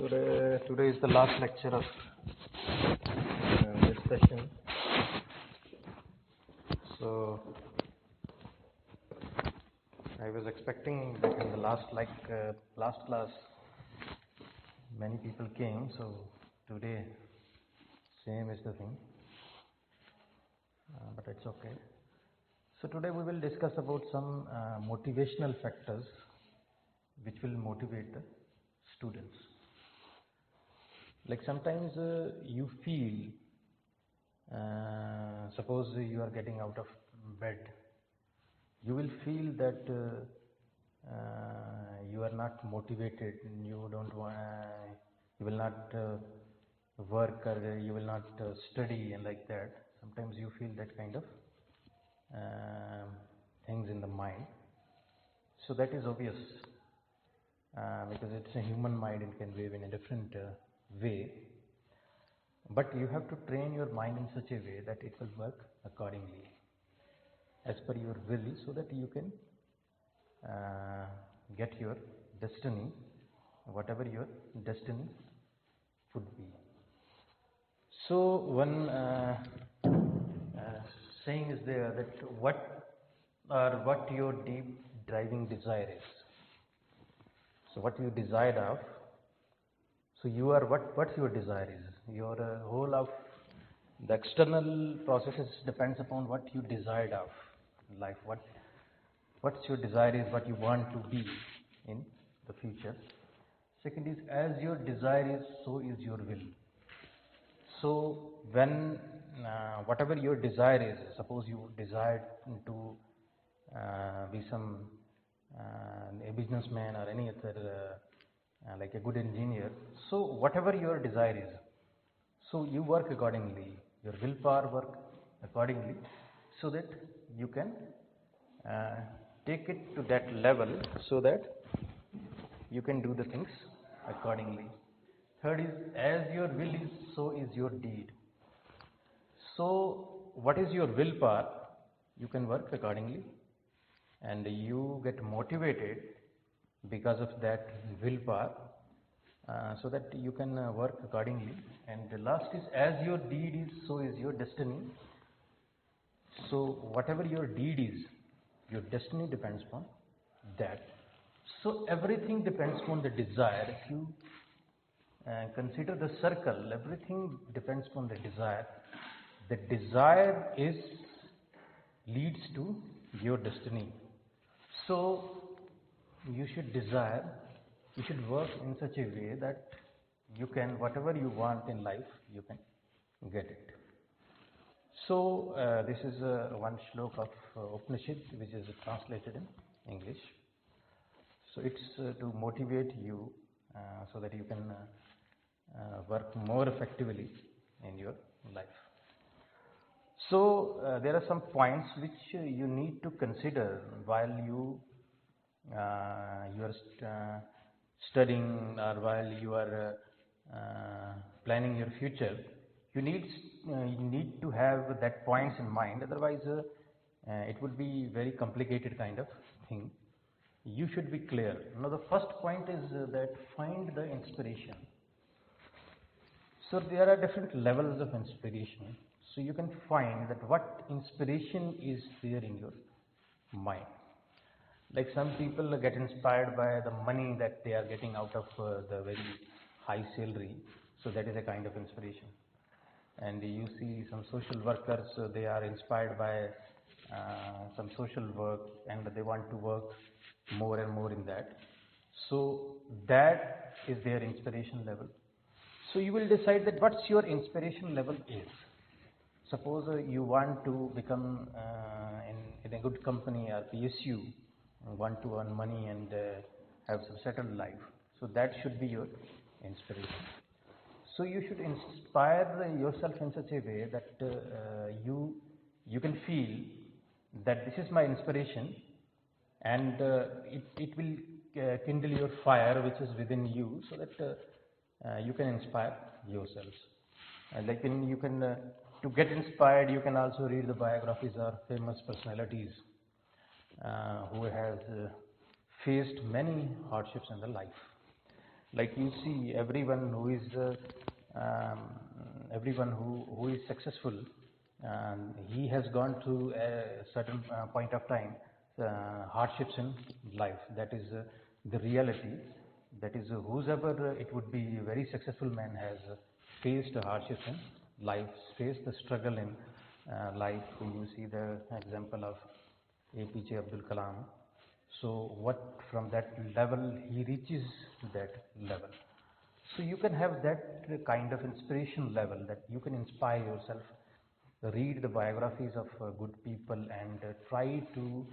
Today is the last lecture of this session. So I was expecting that in the last class many people came. So today same is the thing, but it's okay. So today we will discuss about some motivational factors which will motivate the students. Like sometimes you feel, suppose you are getting out of bed, you will feel that you are not motivated, you don't want, you will not work, or you will not study, and like that. Sometimes you feel that kind of things in the mind. So that is obvious, because it's a human mind, it can behave in a different way. But you have to train your mind in such a way that it will work accordingly, as per your will, so that you can get your destiny, whatever your destiny would be. So one saying is there that what your deep driving desire is. So what you desire of. So you are what's your desire is. Your whole of the external processes depends upon what you desired of life. What's your desire is, what you want to be in the future. Second is, as your desire is, so is your will. So when whatever your desire is, suppose you desire to be a businessman or any other like a good engineer. So whatever your desire is, so you work accordingly. Your willpower work accordingly, so that you can take it to that level, so that you can do the things accordingly. Third is, as your will is, so is your deed. So what is your willpower? You can work accordingly, and you get motivated because of that willpower, so that you can work accordingly. And the last is, as your deed is, so is your destiny. So whatever your deed is, your destiny depends upon that. So everything depends upon the desire. If you consider the circle, everything depends upon the desire. The desire leads to your destiny. So you should desire, you should work in such a way that you can, whatever you want in life, you can get it. So this is one shlok of Upanishad, which is translated in English. So it's to motivate you, so that you can work more effectively in your life. So there are some points which you need to consider while you are studying, or while you are planning your future. You need to have that points in mind. Otherwise, it would be very complicated kind of thing. You should be clear. Now, the first point is that find the inspiration. So there are different levels of inspiration. So you can find that what inspiration is there in your mind. Like some people get inspired by the money that they are getting out of the very high salary. So that is a kind of inspiration. And you see some social workers, they are inspired by some social work, and they want to work more and more in that. So that is their inspiration level. So you will decide that what's your inspiration level is. Suppose you want to become in a good company or PSU, want to earn money and have some settled life. So that should be your inspiration. So you should inspire yourself in such a way that you can feel that this is my inspiration, and it will kindle your fire which is within you, so that you can inspire yourselves. Like you can to get inspired, you can also read the biographies of famous personalities who has faced many hardships in their life. Like you see, everyone who is everyone who is successful, he has gone through a certain point of time hardships in life. That is the reality. That is, whosoever it would be, a very successful man has faced hardships in life, faced the struggle in life. You see the example of APJ Abdul Kalam. So what from that level he reaches that level. So you can have that kind of inspiration level, that you can inspire yourself, read the biographies of good people and try to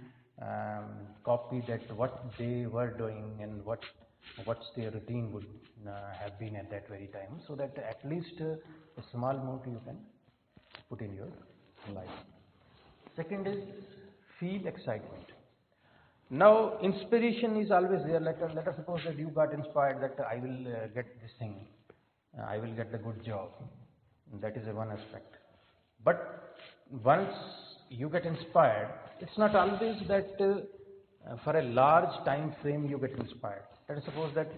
copy that what they were doing and what's their routine would have been at that very time, so that at least a small amount you can put in your life. Second is feel excitement. Now, inspiration is always there. Let us suppose that you got inspired that I will get this thing, I will get the good job. That is a one aspect. But once you get inspired, it's not always that for a large time frame you get inspired. Let us suppose that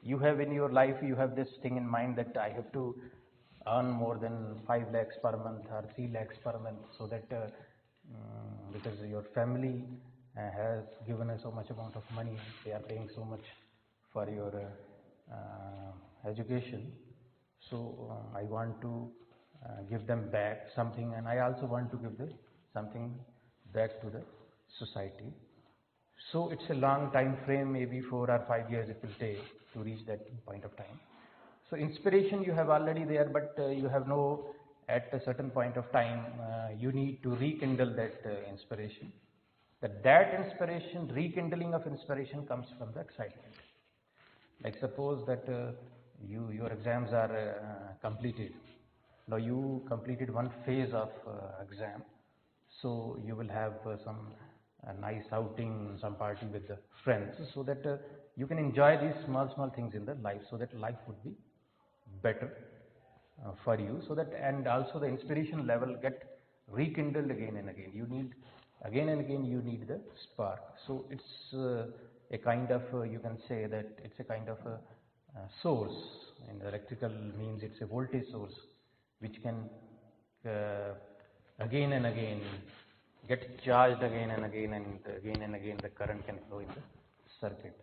you have in your life, you have this thing in mind that I have to earn more than 5 lakhs per month or 3 lakhs per month, so that because your family has given us so much amount of money, they are paying so much for your education. So I want to give them back something, and I also want to give something back to the society. So it's a long time frame, maybe 4 or 5 years it will take to reach that point of time. So inspiration you have already there, but you have no, at a certain point of time, you need to rekindle that inspiration. That inspiration, rekindling of inspiration comes from the excitement. Like suppose that your exams are completed. Now you completed one phase of exam, so you will have some nice outing, some party with the friends, so that you can enjoy these small things in the life, so that life would be better for you. So that, and also the inspiration level get rekindled again and again. You need again and again, you need the spark. So it's a kind of you can say that it's a kind of a source. In electrical means it's a voltage source which can again and again get charged again and again, and again and again the current can flow in the circuit.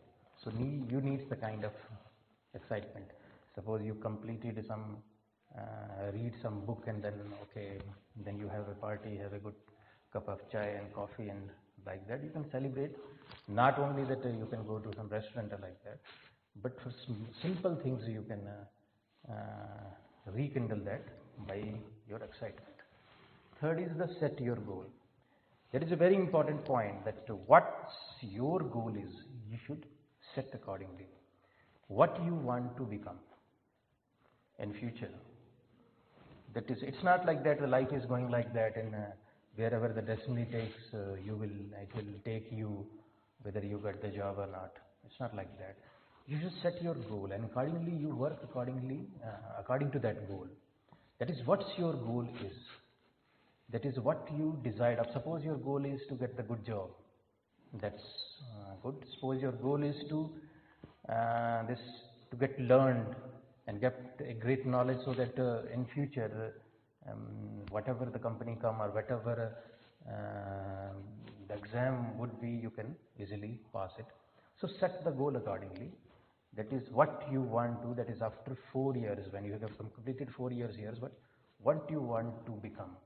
So you need the kind of excitement. Suppose you completed some read some book, and then okay, then you have a party, have a good cup of chai and coffee, and like that you can celebrate. Not only that you can go to some restaurant or like that, but for simple things you can rekindle that by your excitement. Third is the set your goal. That is a very important point, that what your goal is, you should set accordingly. What you want to become in future. That is, it's not like that life is going like that, and wherever the destiny takes, it will take you, whether you get the job or not. It's not like that. You should set your goal, and accordingly you work accordingly, according to that goal. That is what your goal is. That is what you decide of. Suppose your goal is to get the good job. That's good. Suppose your goal is to get learned and get a great knowledge, so that in future, whatever the company come or whatever the exam would be, you can easily pass it. So set the goal accordingly. That is what you want to. That is after 4 years, when you have completed 4 years, but what you want to become.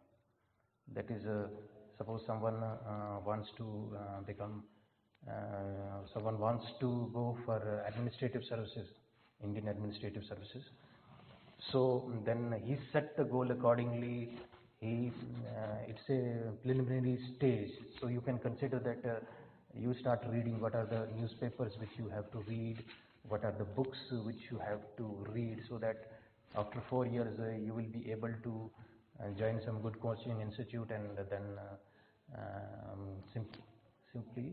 That is, suppose someone wants to become, someone wants to go for administrative services, Indian administrative services. So then he set the goal accordingly. It's a preliminary stage, so you can consider that you start reading what are the newspapers which you have to read, what are the books which you have to read, so that after 4 years you will be able to join some good coaching institute, and then simply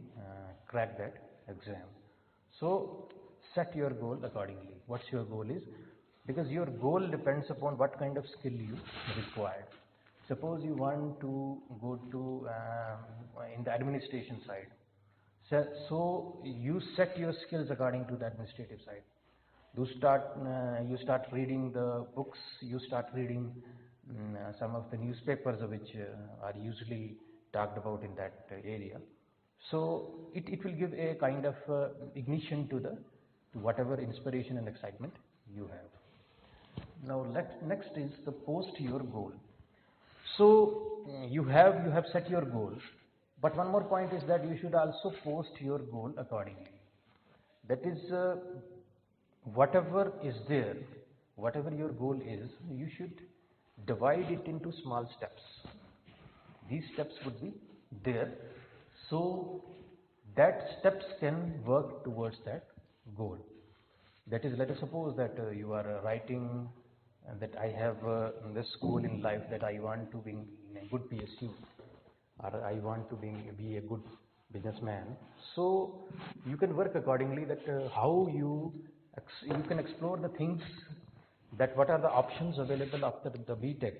crack that exam. So set your goal accordingly. What's your goal is, because your goal depends upon what kind of skill you require. Suppose you want to go to in the administration side, so you set your skills according to the administrative side. You start reading the books, you start reading some of the newspapers which are usually talked about in that area. So it will give a kind of ignition to the to whatever inspiration and excitement you have. Now next is the post your goal. So you have set your goal, but one more point is that you should also post your goal accordingly. That is, whatever is there, whatever your goal is, you should divide it into small steps. These steps would be there, so that steps can work towards that goal. That is, let us suppose that you are writing that I have this goal in life that I want to be in a good PSU, or I want to be a good businessman. So you can work accordingly that how you can explore the things, that what are the options available after the BTech.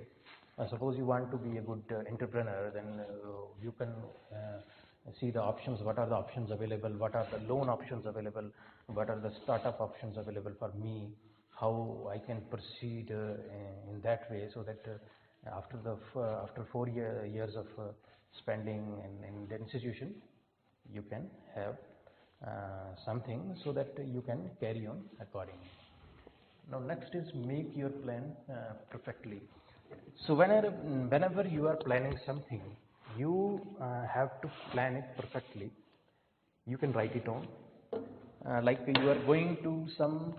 Suppose you want to be a good entrepreneur, then you can see the options, what are the options available, what are the loan options available, what are the startup options available for me, how I can proceed in that way, so that after 4 years of spending in the institution, you can have something so that you can carry on accordingly. Now next is make your plan perfectly. So whenever you are planning something, you have to plan it perfectly. You can write it on. Like you are going to some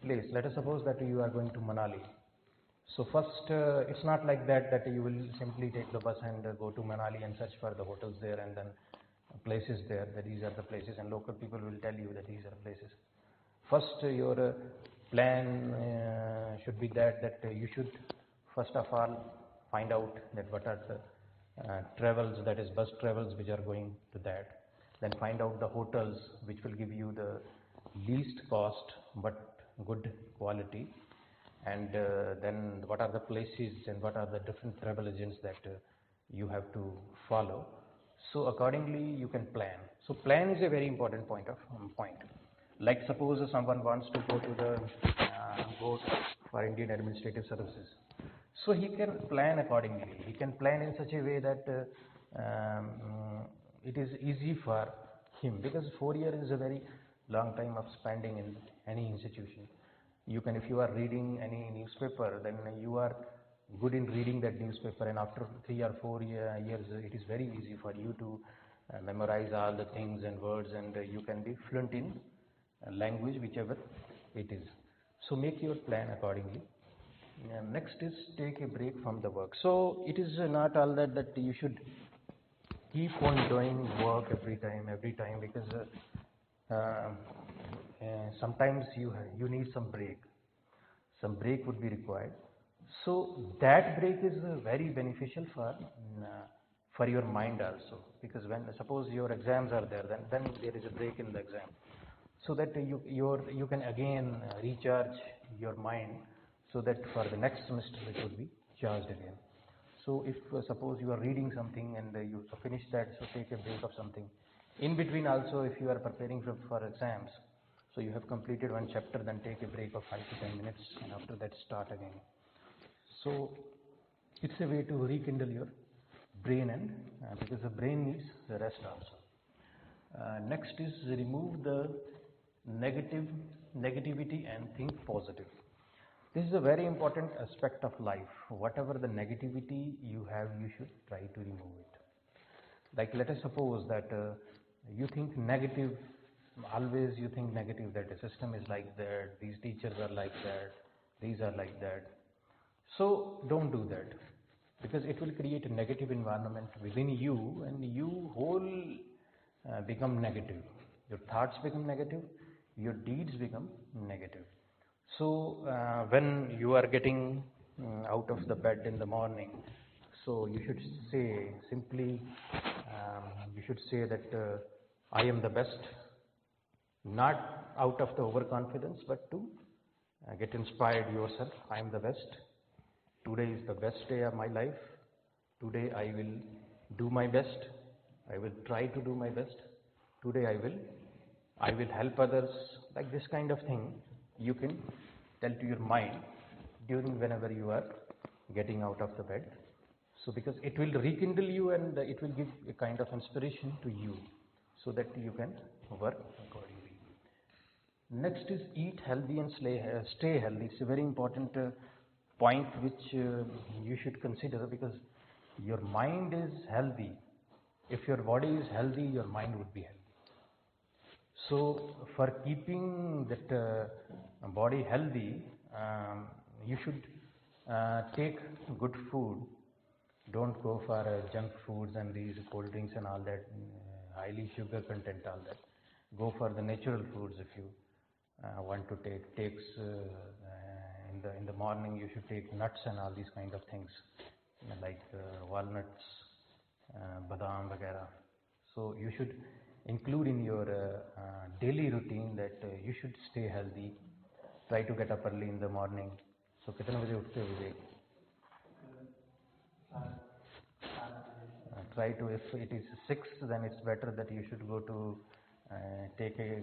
place. Let us suppose that you are going to Manali. So first, it's not like that you will simply take the bus and go to Manali and search for the hotels there and then places there, that these are the places, and local people will tell you that these are places. First, your plan should be that you should first of all find out that what are the travels, that is bus travels, which are going to that. Then find out the hotels which will give you the least cost but good quality, and then what are the places and what are the different travel agents that you have to follow. So accordingly you can plan. So plan is a very important point. Like suppose someone wants to go to the go for Indian Administrative Services, so he can plan accordingly. He can plan in such a way that it is easy for him, because 4 years is a very long time of spending in any institution. You can, if you are reading any newspaper, then you are good in reading that newspaper, and after 3 or 4 years it is very easy for you to memorize all the things and words, and you can be fluent in language whichever it is. So make your plan accordingly. Next is take a break from the work. So it is not all that you should keep on doing work every time, because sometimes you need some break. Some break would be required. So that break is very beneficial for your mind also, because when suppose your exams are there, then there is a break in the exam, so that you can again recharge your mind, so that for the next semester it would be charged again. So if suppose you are reading something and you finish that, so take a break of something. In between also, if you are preparing for exams, so you have completed one chapter, then take a break of 5 to 10 minutes, and after that start again. So it's a way to rekindle your brain, and because the brain needs the rest also. Next is remove the negativity and think positive. This is a very important aspect of life. Whatever the negativity you have, you should try to remove it. Like let us suppose that you think negative, always you think negative, that the system is like that, these teachers are like that, these are like that. So don't do that, because it will create a negative environment within you, and you whole become negative. Your thoughts become negative, your deeds become negative. So when you are getting out of the bed in the morning, so you should say simply, you should say that I am the best, not out of the overconfidence, but to get inspired yourself. I am the best. Today is the best day of my life. Today I will do my best. I will try to do my best. Today I will help others, like this kind of thing. you can tell to your mind during whenever you are getting out of the bed. So because it will rekindle you and it will give a kind of inspiration to you so that you can work accordingly. Next is eat healthy and stay healthy. It's a very important point which you should consider, because your mind is healthy. If your body is healthy, your mind would be healthy. So for keeping that body healthy, you should take good food. Don't go for junk foods and these cold drinks and all that, highly sugar content, all that. Go for the natural foods. If you want to take in the morning, you should take nuts and all these kind of things, like walnuts, badam, vagera. So you should include in your daily routine that you should stay healthy. Try to get up early in the morning. So कितने बजे उठते हो विवेक? Try to, if it is 6, then it's better that you should go to take a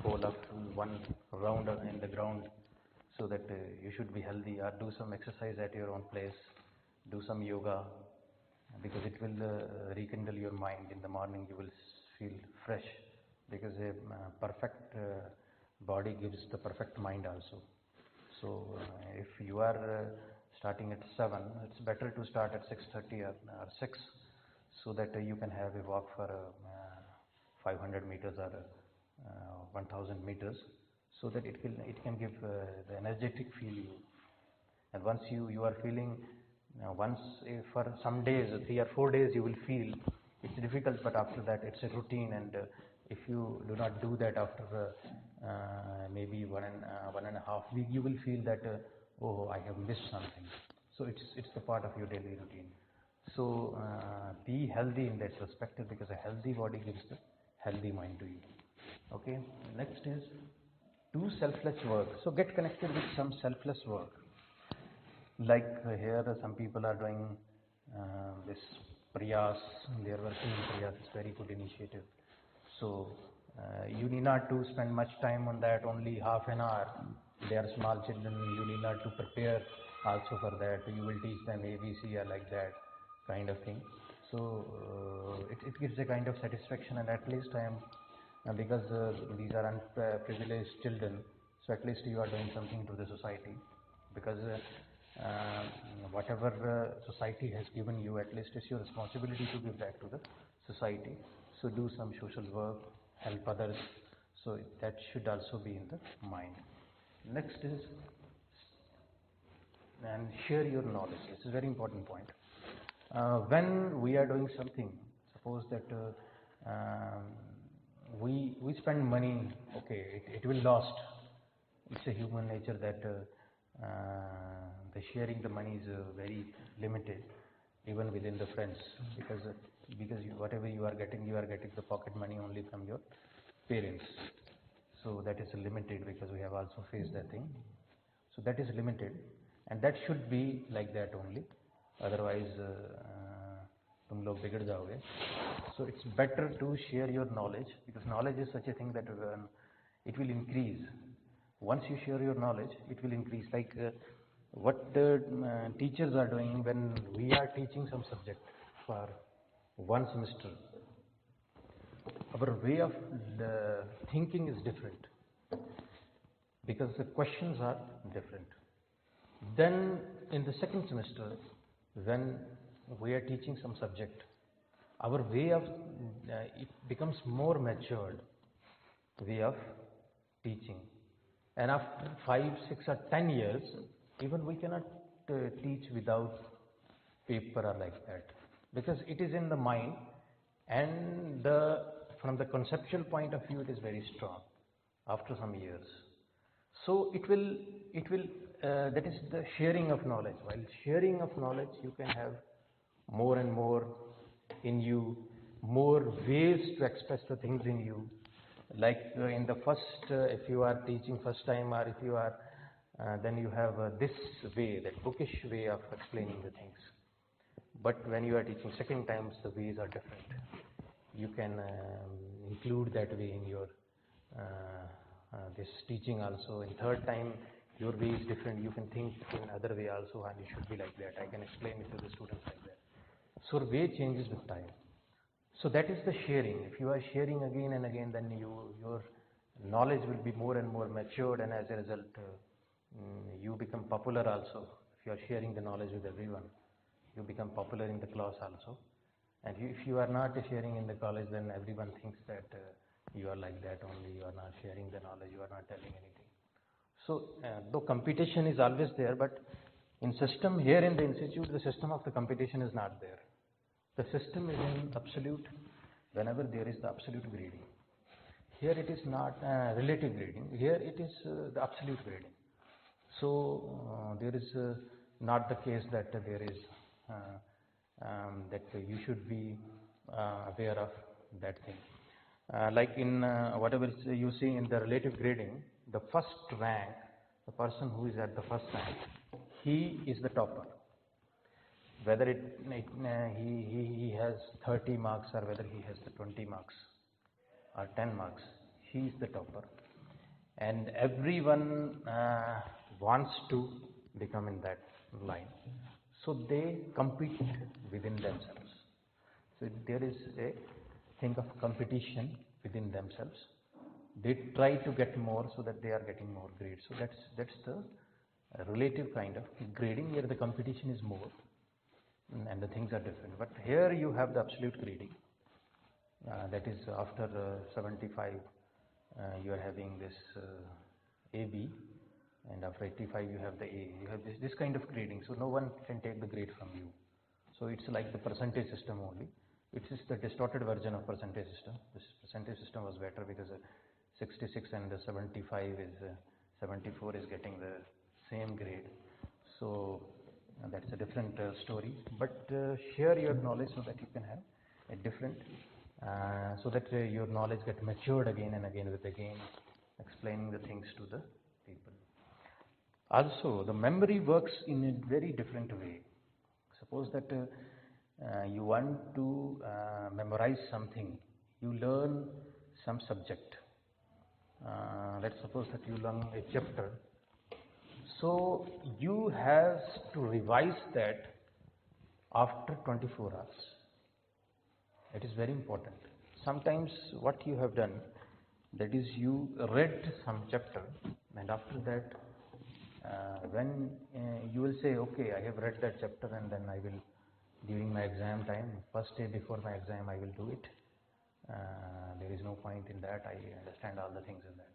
hole of 1 round in the ground, so that you should be healthy, or do some exercise at your own place, do some yoga, because it will rekindle your mind. In the morning you will feel fresh, because a perfect body gives the perfect mind also. So if you are starting at 7, it's better to start at 6:30 or 6, so that you can have a walk for 500 meters or 1000 meters, so that it can give the energetic feel you. And once you are feeling, once for some days, 3 or 4 days, you will feel it's difficult, but after that it's a routine. And if you do not do that after maybe 1.5 week, you will feel that oh, I have missed something. So it's the part of your daily routine. So be healthy in that perspective, because a healthy body gives the healthy mind to you. Okay. Next is do selfless work. So get connected with some selfless work. Like here, some people are doing this Priyas. They are working in Priyas. It's a very good initiative. So you need not to spend much time on that. Only half an hour. They are small children. You need not to prepare also for that. You will teach them ABC or like that kind of thing. So it gives a kind of satisfaction, and at least I am, because these are unprivileged children, so at least you are doing something to the society, because whatever society has given you, at least it's your responsibility to give back to the society. So do some social work, help others. So that should also be in the mind. Next is, and share your knowledge. It's a very important point. When we are doing something, suppose that we spend money, okay, it will last. It's a human nature that the sharing the money is very limited, even within the friends, because whatever you are getting the pocket money only from your parents. So that is limited, because we have also faced that thing. So that is limited, and that should be like that only. Otherwise तुम लोग बिगड़ जाओगे. So it's better to share your knowledge, because knowledge is such a thing that it will increase. Once you share your knowledge, it will increase. Like what the teachers are doing when we are teaching some subject for 1 semester. Our way of thinking is different, because the questions are different. Then in the 2nd semester, when we are teaching some subject, our way of it becomes more matured way of teaching. And after 5, 6 or 10 years, even we cannot teach without paper or like that, because it is in the mind, and from the conceptual point of view, it is very strong after some years. So it will that is the sharing of knowledge. While sharing of knowledge, you can have more and more in you, more ways to express the things in you. Like in the first, if you are teaching first time, or if you are, then you have this way, that bookish way of explaining the things. But when you are teaching second times, the ways are different. You can include that way in your this teaching also. In third time, your way is different. You can think in other way also, and it should be like that. I can explain it to the students like that. So way changes with time. So that is the sharing. If you are sharing again and again, then your knowledge will be more and more matured, and as a result, you become popular also. If you are sharing the knowledge with everyone, you become popular in the class also. And if you are not sharing in the college, then everyone thinks that you are like that only. You are not sharing the knowledge. You are not telling anything. So though competition is always there, but in system here in the institute, the system of the competition is not there. The system is in absolute whenever there is the absolute grading. Here it is not relative grading. Here it is the absolute grading. So there is not the case that there is that you should be aware of that thing. Like in whatever you see in the relative grading, the first rank, the person who is at the first rank, he is the topper. Whether he has 30 marks or whether he has the 20 marks or 10 marks, he is the topper. And everyone wants to become in that line. So they compete within themselves. So there is a thing of competition within themselves. They try to get more so that they are getting more grades. So that's the relative kind of grading where the competition is more and the things are different. But here you have the absolute grading. That is after 75 you are having this AB, and after 85 you have the A. You have this kind of grading, so no one can take the grade from you. So it's like the percentage system only. It is the distorted version of percentage system. This percentage system was better because 66 and 75 is 74 is getting the same grade. So that's a different story. But share your knowledge so that you can have a different, so that your knowledge gets matured again and again with again explaining the things to the people. Also, the memory works in a very different way. Suppose that you want to memorize something, you learn some subject. Let's suppose that you learn a chapter. So you have to revise that after 24 hours. It is very important. Sometimes what you have done, that is you read some chapter, and after that when you will say, okay, I have read that chapter, and then I will, during my exam time, first day before my exam, I will do it. There is no point in that. I understand all the things in that.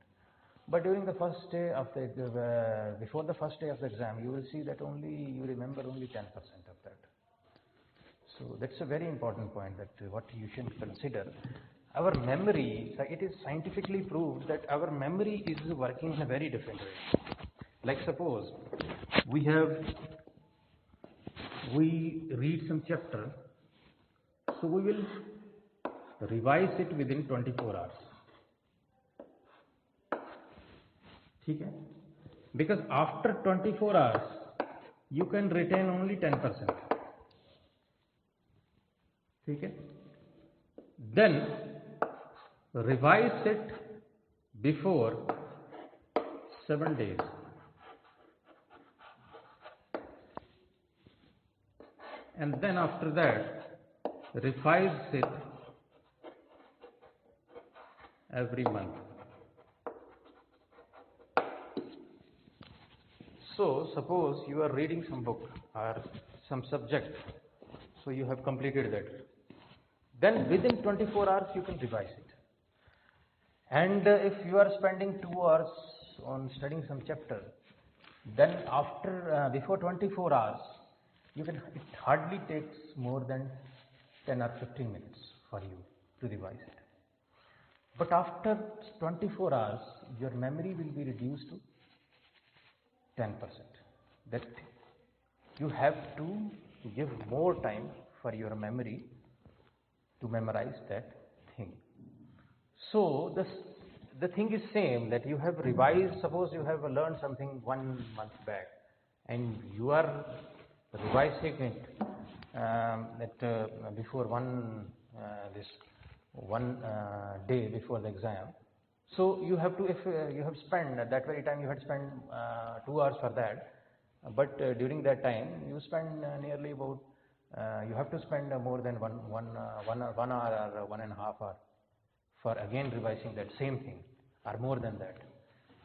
But during the first day of the before the first day of the exam, you will see that only you remember only 10% of that. So that's a very important point, that what you should consider. Our memory, it is scientifically proved that our memory is working in a very different way. Like suppose we read some chapter, so we will revise it within 24 hours. Okay? Because after 24 hours you can retain only 10%. Okay? Then revise it before 7 days. And then after that, revise it every month. So suppose you are reading some book or some subject, so you have completed that. Then within 24 hours you can revise it. And if you are spending 2 hours on studying some chapter, then after before 24 hours, it hardly takes more than 10 or 15 minutes for you to revise it. But after 24 hours, your memory will be reduced to 10%. That you have to give more time for your memory to memorize that thing. So the thing is same, that you have revised. Suppose you have learned something 1 month back, and you are revising it before one day before the exam. So you have to, if you have spent at that very time, you had spent 2 hours for that, but during that time you spend nearly about, you have to spend more than one hour or 1.5 hour for again revising that same thing, or more than that.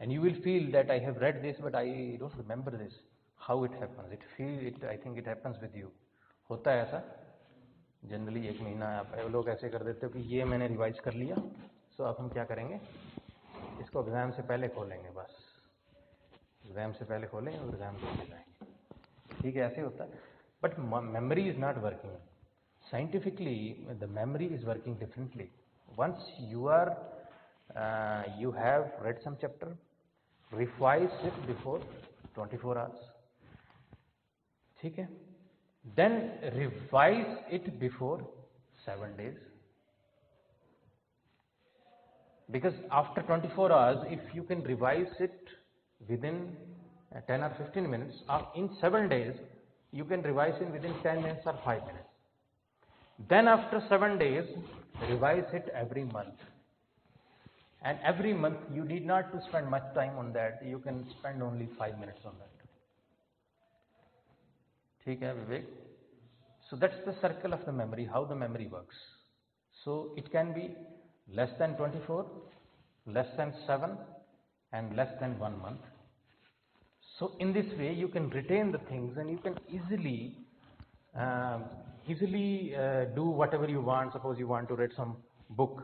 And you will feel that I have read this, but I don't remember this. How it happens? I think it happens with you. होता है ऐसा? Generally 1 महीना आप लोग ऐसे कर देते हो कि ये मैंने रिवाइज कर लिया, सो अब हम क्या करेंगे, इसको एग्ज़ाम से पहले खोलेंगे, बस एग्ज़ाम से पहले खोलेंगे और एग्ज़ाम करके जाएंगे, ठीक है, ऐसे होता है. But memory is not working. Scientifically, the memory is working differently. Once you have read some chapter, revise it before 24 hours, ठीक है, then revise it before 7 days, because after 24 hours, if you can revise it within 10 or 15 minutes, in 7 days you can revise it within 10 minutes or 5 minutes. Then after 7 days, revise it every month. And every month you need not to spend much time on that. You can spend only 5 minutes on that. ठीक है विवेक? So that's the circle of the memory, how the memory works. So it can be less than 24, less than 7, and less than 1 month. So in this way you can retain the things, and you can easily do whatever you want. Suppose you want to read some book,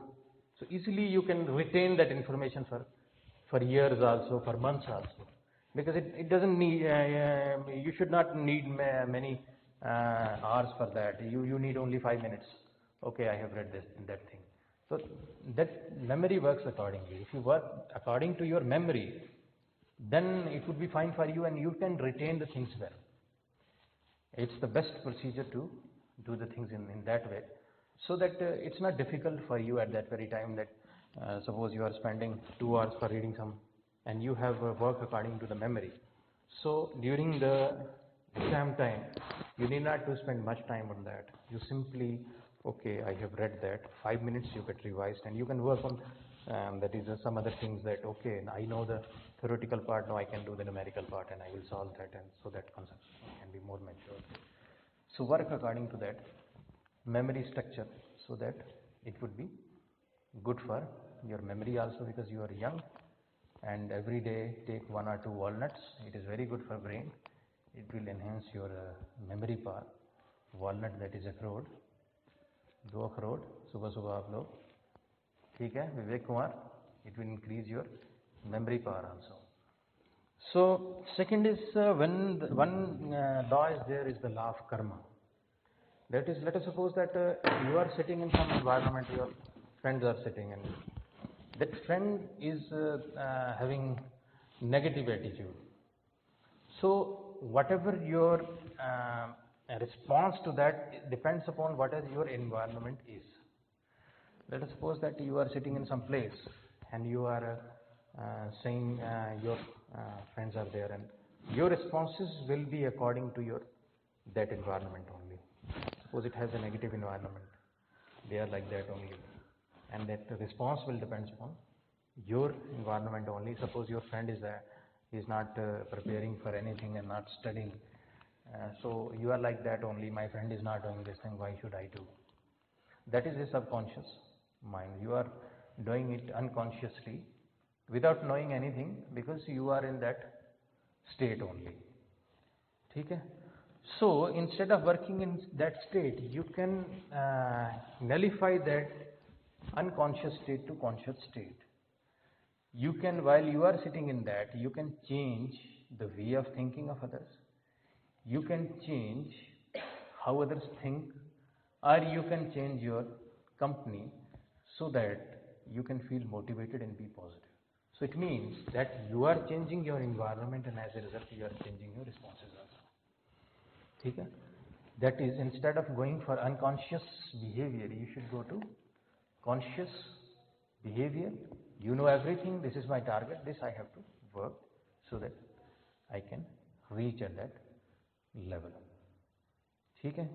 so easily you can retain that information for years also, for months also, because it doesn't need, you should not need many hours for that. You need only 5 minutes. Okay, I have read that thing. So that memory works accordingly. If you work according to your memory, then it would be fine for you, and you can retain the things well. It's the best procedure to do the things in that way, so that it's not difficult for you at that very time. That suppose you are spending 2 hours for reading some, and you have work according to the memory. So during the exam time, you need not to spend much time on that. You simply, okay, I have read that, 5 minutes you get revised, and you can work on that is some other things, that okay, I know the theoretical part, now I can do the numerical part, and I will solve that, and so that concept can be more mature. So work according to that memory structure, so that it would be good for your memory also, because you are young, and every day take 1 or 2 walnuts. It is very good for brain. It will enhance your memory power. Walnut, that is अखरोट, 2 अखरोट सुबह सुबह आप लोग, ठीक है Vivek Kumar. It will increase your memory power also. So second is one law is there, is the law of karma. That is, let us suppose that you are sitting in some environment, your friends are sitting, and that friend is having negative attitude. So whatever your response to that depends upon what your environment is. Let us suppose that you are sitting in some place, and you are saying your friends are there, and your responses will be according to that environment only. Suppose it has a negative environment, they are like that only, and that response will depend upon your environment only. Suppose your friend is not preparing for anything and not studying, so you are like that only. My friend is not doing this thing, why should I do? That is a subconscious mind. You are doing it unconsciously, without knowing anything, because you are in that state only. ठीक है? So instead of working in that state, you can nullify that unconscious state to conscious state. You can, while you are sitting in that, you can change the way of thinking of others. You can change how others think, or you can change your company, so that you can feel motivated and be positive. So it means that you are changing your environment, and as a result you are changing your responses also. ठीक है? That is, instead of going for unconscious behavior, you should go to conscious behavior. You know everything, this is my target, this I have to work, so that I can reach at that level. ठीक है?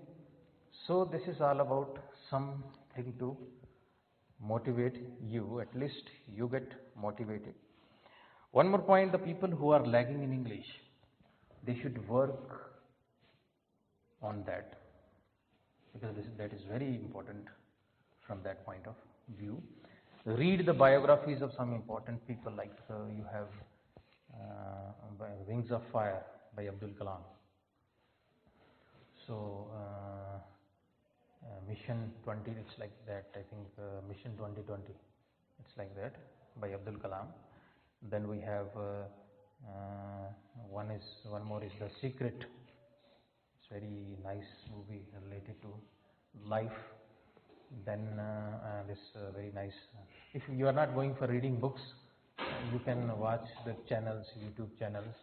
So this is all about something to motivate you, at least you get motivated. One more point, the people who are lagging in English, they should work on that, because that is very important from that point of view. Read the biographies of some important people, like you have Wings of Fire by Abdul Kalam. So Mission 20, it's like that, I think Mission 2020, it's like that by Abdul Kalam. Then we have one more is The Secret. It's very nice movie related to life. Then this very nice, if you are not going for reading books, you can watch the channels, YouTube channels,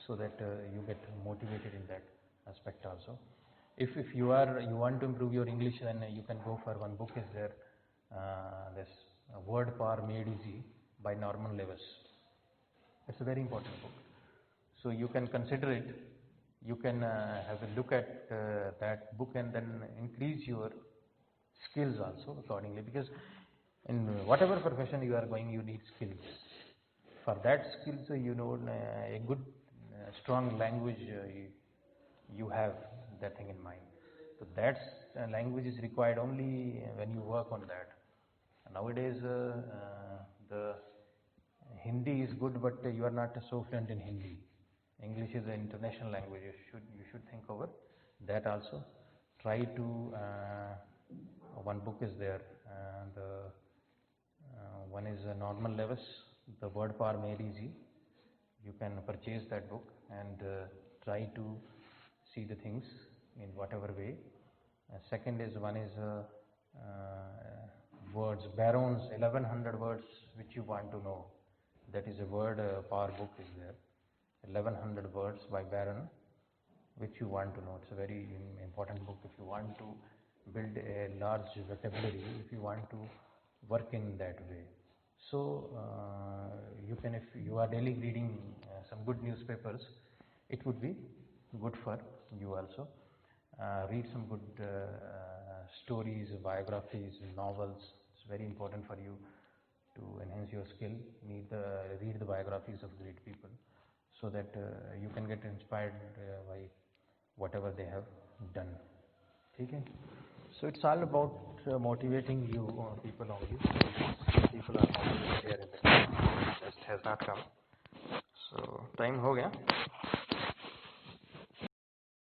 so that you get motivated in that aspect also. If you want to improve your English, then you can go for one book is there, this Word Power Made Easy by Norman Lewis. It's a very important book, so you can consider it. You can have a look at that book and then increase your skills also accordingly, because in whatever profession you are going, you need skills. For that skills, a good strong language, you have that thing in mind. So that language is required only when you work on that. Nowadays the Hindi is good, but you are not so fluent in Hindi. English is an international language. You should think over that also. Try to one book is there, one is Norman Lewis, The Word Power Made Easy. You can purchase that book and try to see the things in whatever way. Second is one is words, Baron's 1100 words which you want to know. That is a word power book is there. 1100 words by Baron which you want to know. It's a very important book if you want to build a large vocabulary, if you want to work in that way. So you can, if you are daily reading some good newspapers, it would be good for you also. Read some good stories, biographies, novels. It's very important for you to enhance your skill. Read the biographies of great people, so that you can get inspired by whatever they have done. Okay? So it's all about motivating you people only. People are motivated here in the class. Test has not come. So time ho gaya.